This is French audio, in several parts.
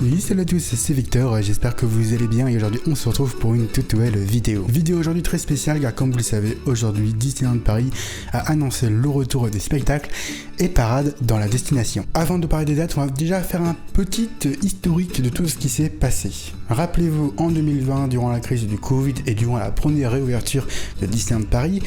Oui, salut à tous, c'est Victor, j'espère que vous allez bien et aujourd'hui on se retrouve pour une toute nouvelle vidéo. Vidéo aujourd'hui très spéciale car comme vous le savez, aujourd'hui Disneyland Paris a annoncé le retour des spectacles et parades dans la destination. Avant de parler des dates, on va déjà faire un petit historique de tout ce qui s'est passé. Rappelez-vous, en 2020, durant la crise du Covid et durant la première réouverture de Disneyland Paris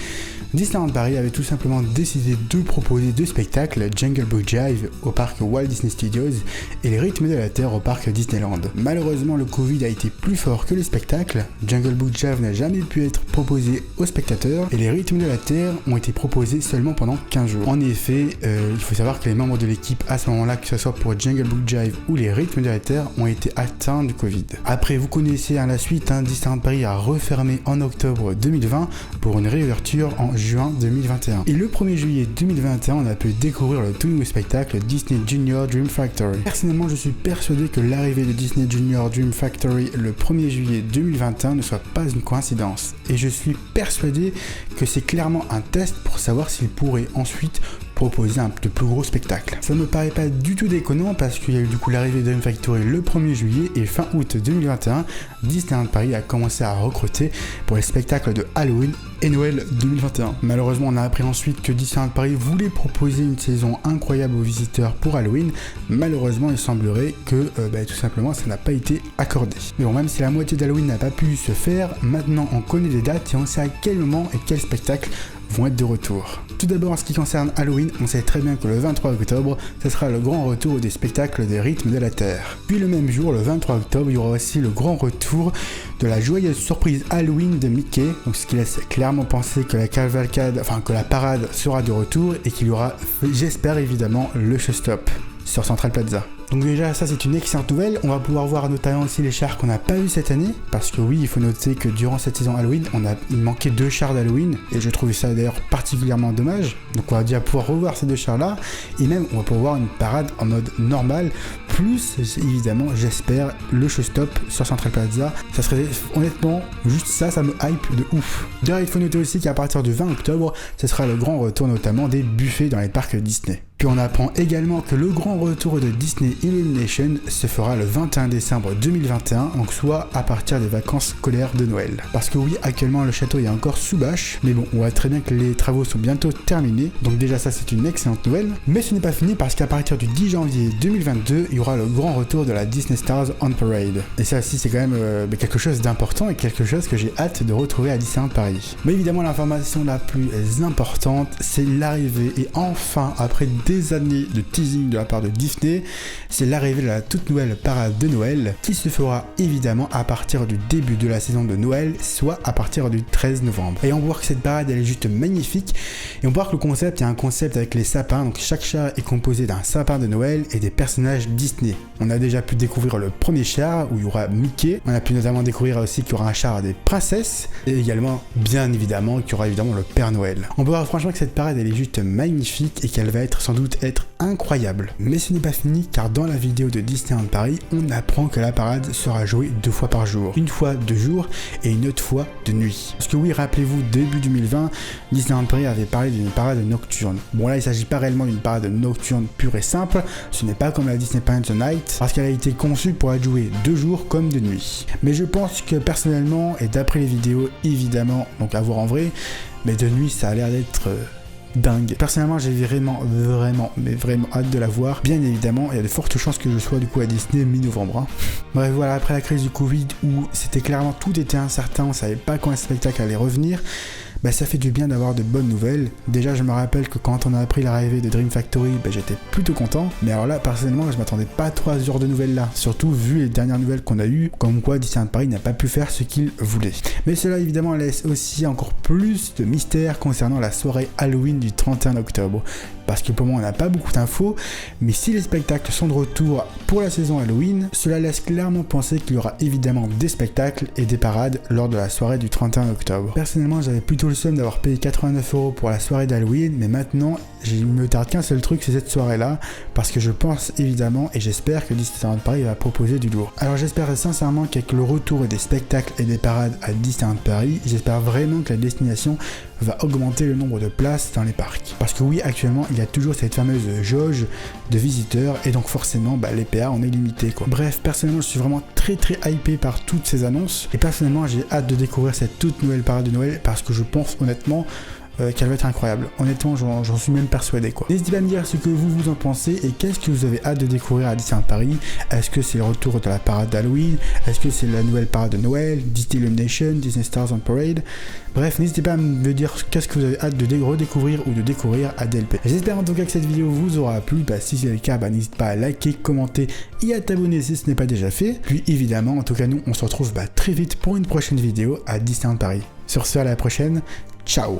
avait tout simplement décidé de proposer deux spectacles, Jungle Book Jive au parc Walt Disney Studios et les Rythmes de la Terre au parc Disneyland. Malheureusement, le Covid a été plus fort que les spectacles. Jungle Book Jive n'a jamais pu être proposé aux spectateurs et les Rythmes de la Terre ont été proposés seulement pendant 15 jours. En effet, il faut savoir que les membres de l'équipe à ce moment-là, que ce soit pour Jungle Book Jive ou les Rythmes de la Terre, ont été atteints du Covid. Après, vous connaissez la suite, Disneyland Paris a refermé en octobre 2020 pour une réouverture en juin 2021. Et le 1er juillet 2021, on a pu découvrir le tout nouveau spectacle Disney Junior Dream Factory. Personnellement, je suis persuadé que l'arrivée de Disney Junior Dream Factory le 1er juillet 2021 ne soit pas une coïncidence. Et je suis persuadé que c'est clairement un test pour savoir s'il pourrait ensuite proposer un de plus gros spectacle. Ça me paraît pas du tout déconnant parce qu'il y a eu du coup l'arrivée de Dream Factory le 1er juillet et fin août 2021, Disneyland Paris a commencé à recruter pour les spectacles de Halloween et Noël 2021. Malheureusement, on a appris ensuite que Disneyland Paris voulait proposer une saison incroyable aux visiteurs pour Halloween. Malheureusement, il semblerait que tout simplement ça n'a pas été accordé. Mais bon, même si la moitié d'Halloween n'a pas pu se faire, maintenant on connaît les dates et on sait à quel moment et quel spectacle vont être de retour. Tout d'abord, en ce qui concerne Halloween, on sait très bien que le 23 octobre, ce sera le grand retour des spectacles des Rythmes de la Terre. Puis le même jour, le 23 octobre, il y aura aussi le grand retour de la joyeuse surprise Halloween de Mickey, donc ce qui laisse clairement penser que la cavalcade, que la parade sera de retour et qu'il y aura, j'espère évidemment, le showstop sur Central Plaza. Donc déjà ça c'est une excellente nouvelle, on va pouvoir voir notamment aussi les chars qu'on n'a pas eu cette année, parce que oui il faut noter que durant cette saison Halloween il manquait 2 chars d'Halloween, et je trouvais ça d'ailleurs particulièrement dommage, donc on va déjà pouvoir revoir ces 2 chars là, et même on va pouvoir voir une parade en mode normal, plus évidemment j'espère le showstop sur Central Plaza, ça serait honnêtement juste ça me hype de ouf. D'ailleurs il faut noter aussi qu'à partir du 20 octobre, ce sera le grand retour notamment des buffets dans les parcs Disney. Puis on apprend également que le grand retour de Disney Illumination se fera le 21 décembre 2021, donc soit à partir des vacances scolaires de Noël. Parce que oui, actuellement le château est encore sous bâche, mais bon, on voit très bien que les travaux sont bientôt terminés, donc déjà ça c'est une excellente nouvelle. Mais ce n'est pas fini parce qu'à partir du 10 janvier 2022, il y aura le grand retour de la Disney Stars on Parade. Et ça aussi c'est quand même quelque chose d'important et quelque chose que j'ai hâte de retrouver à Disneyland Paris. Mais évidemment l'information la plus importante, c'est l'arrivée, et enfin après des années de teasing de la part de Disney, c'est l'arrivée de la toute nouvelle parade de Noël qui se fera évidemment à partir du début de la saison de Noël, soit à partir du 13 novembre. Et on voit que cette parade elle est juste magnifique, et on voit que le concept est un concept avec les sapins, donc chaque char est composé d'un sapin de Noël et des personnages Disney. On a déjà pu découvrir le premier char où il y aura Mickey, on a pu notamment découvrir aussi qu'il y aura un char des princesses, et également bien évidemment qu'il y aura évidemment le Père Noël. On peut voir franchement que cette parade elle est juste magnifique et qu'elle va être sans doute incroyable. Mais ce n'est pas fini car dans la vidéo de Disneyland Paris, on apprend que la parade sera jouée 2 fois par jour. Une fois de jour et une autre fois de nuit. Parce que oui, rappelez-vous, début 2020, Disneyland Paris avait parlé d'une parade nocturne. Bon là, il ne s'agit pas réellement d'une parade nocturne pure et simple, ce n'est pas comme la Disney Paint the Night, parce qu'elle a été conçue pour être jouée de jour comme de nuit. Mais je pense que personnellement, et d'après les vidéos évidemment, donc à voir en vrai, mais de nuit ça a l'air d'être dingue. Personnellement, j'ai vraiment hâte de la voir. Bien évidemment, il y a de fortes chances que je sois du coup à Disney mi-novembre. Bref, voilà, après la crise du Covid où c'était clairement tout était incertain, on savait pas quand le spectacle allait revenir, ça fait du bien d'avoir de bonnes nouvelles. Déjà, je me rappelle que quand on a appris l'arrivée de Dream Factory, j'étais plutôt content. Mais alors là, personnellement, je m'attendais pas à 3 jours de nouvelles là. Surtout vu les dernières nouvelles qu'on a eues, comme quoi Disneyland Paris n'a pas pu faire ce qu'il voulait. Mais cela évidemment laisse aussi encore plus de mystère concernant la soirée Halloween du 31 octobre. Parce que pour moi, on n'a pas beaucoup d'infos, mais si les spectacles sont de retour pour la saison Halloween, cela laisse clairement penser qu'il y aura évidemment des spectacles et des parades lors de la soirée du 31 octobre. Personnellement, j'avais plutôt le seum d'avoir payé 89 € pour la soirée d'Halloween, mais maintenant, il me tarde qu'un seul truc, c'est cette soirée-là, parce que je pense évidemment et j'espère que Disneyland Paris va proposer du lourd. Alors j'espère sincèrement qu'avec le retour des spectacles et des parades à Disneyland Paris, j'espère vraiment que la destination va augmenter le nombre de places dans les parcs. Parce que oui, actuellement, il y a y a toujours cette fameuse jauge de visiteurs et donc forcément les PA on est limité quoi. Bref, personnellement je suis vraiment très hypé par toutes ces annonces et personnellement j'ai hâte de découvrir cette toute nouvelle parade de Noël parce que je pense honnêtement qu'elle va être incroyable. Honnêtement, j'en suis même persuadé quoi. N'hésitez pas à me dire ce que vous en pensez et qu'est-ce que vous avez hâte de découvrir à Disneyland Paris. Est-ce que c'est le retour de la parade d'Halloween? Est-ce que c'est la nouvelle parade de Noël? Disney Illumination, Disney Stars on Parade? Bref, n'hésitez pas à me dire qu'est-ce que vous avez hâte de redécouvrir ou de découvrir à DLP. J'espère en tout cas que cette vidéo vous aura plu. Si c'est le cas, n'hésitez pas à liker, commenter et à t'abonner si ce n'est pas déjà fait. Puis évidemment, en tout cas nous, on se retrouve très vite pour une prochaine vidéo à Disneyland Paris. Sur ce, à la prochaine. Ciao.